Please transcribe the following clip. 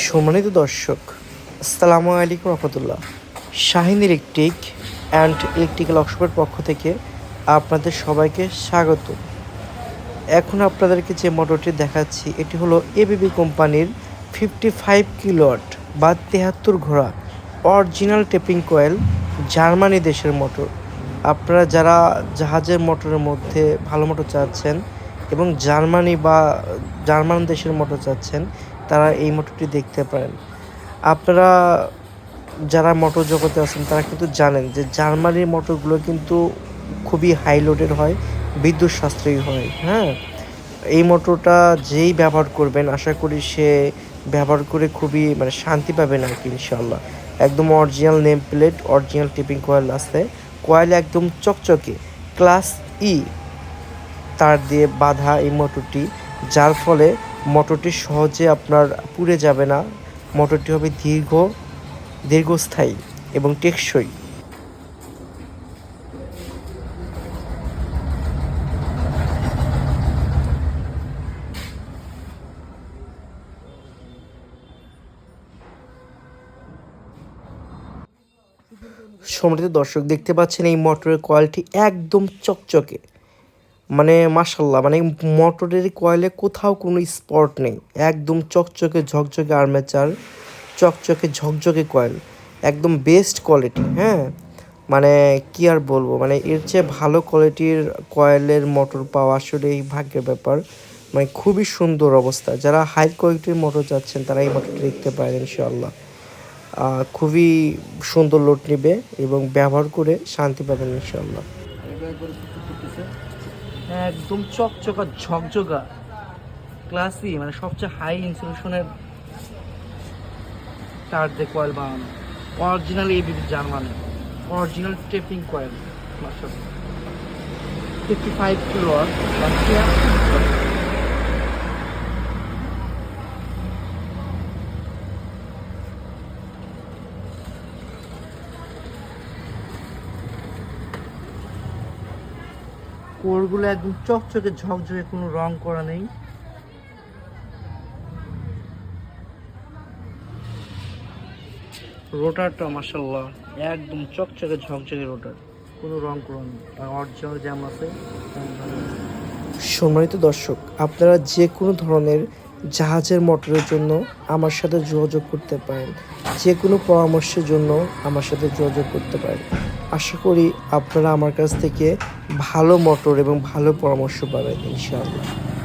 সম্মানিত দর্শক, আসসালামু আলাইকুম রহমতুল্লাহ। শাহিন ইলেকট্রিক অ্যান্ড ইলেকট্রিক্যাল ওয়ার্কশপের পক্ষ থেকে আপনাদের সবাইকে স্বাগত। এখন আপনাদেরকে যে মোটরটি দেখাচ্ছি এটি হলো এবিবি কোম্পানির 55 কিলোওয়াট বা 73 ঘোড়া অরিজিনাল টেপিং কয়েল জার্মানি দেশের মোটর। আপনারা যারা জাহাজের মোটরের মধ্যে ভালো মোটর চাচ্ছেন এবং জার্মান দেশের মোটর চাচ্ছেন, তারা এই মোটরটি দেখতে পারেন। আপনারা যারা মোটর জগতে আছেন তারা কিন্তু জানেন যে জার্মানির মোটরগুলো কিন্তু খুবই হাই লোডের হয়, বিদ্যুৎ সাশ্রয়ী হয়। হ্যাঁ, এই মোটরটা যেই ব্যবহার করবেন আশা করি সে ব্যবহার করে খুবই শান্তি পাবেন আর কি, ইনশাল্লাহ। একদম original name plate, original tipping coil আছে, কয়েল একদম চকচকে ক্লাস তার দিয়ে বাঁধা এই মোটরটি, যার ফলে মোটরটি সহজে আপনার পুড়ে যাবে না। মোটরটি হবে দীর্ঘস্থায়ী এবং টেকসই। সম্মানিত দর্শক, দেখতে পাচ্ছেন এই মোটরের কয়েলটি একদম চকচকে, মাশাল্লাহ, মোটরের কয়েলে কোথাও কোনো স্পট নেই, একদম চকচকে ঝকঝকে আর্মেচার, চকচকে ঝকঝকে কয়েল, একদম বেস্ট কোয়ালিটি। হ্যাঁ, কি আর বলবো, এর চেয়ে ভালো কোয়ালিটির কয়েলের মোটর পাওয়া আসলে এই ভাগ্যের ব্যাপার। খুবই সুন্দর অবস্থা। যারা হাই কোয়ালিটির মোটর চাচ্ছেন তারা এই মোটরটি দেখতে পারেন ইনশাআল্লাহ। খুবই সুন্দর লোড নেবে এবং ব্যবহার করে শান্তি পাবেন ইনশাআল্লাহ। একদম চকচকা ঝকঝকা ক্লাসি, সবচেয়ে হাই ইনসুলেশনের তার দিয়ে কয়েল বানানো, original ABB Germany, original tapping coil. মাশাআল্লাহ, 55 কিলোওয়াট। কোরগুলো একদম চকচকে ঝকঝকে, কোনো রং করা নেই। রোটারটা মাশাআল্লাহ একদম চকচকে ঝকঝকে রোটার, কোনো রং করা নেই, আর অরিজিনাল জ্যাম আছে। সম্মানিত দর্শক, আপনারা যে কোনো ধরনের জাহাজের মোটরের জন্য আমার সাথে যোগাযোগ করতে পারেন, যে কোনো পরামর্শের জন্য আমার সাথে যোগাযোগ করতে পারেন। আশা করি আপনারা আমার কাছ থেকে ভালো মোটর এবং ভালো পরামর্শ পাবেন ইনশাআল্লাহ।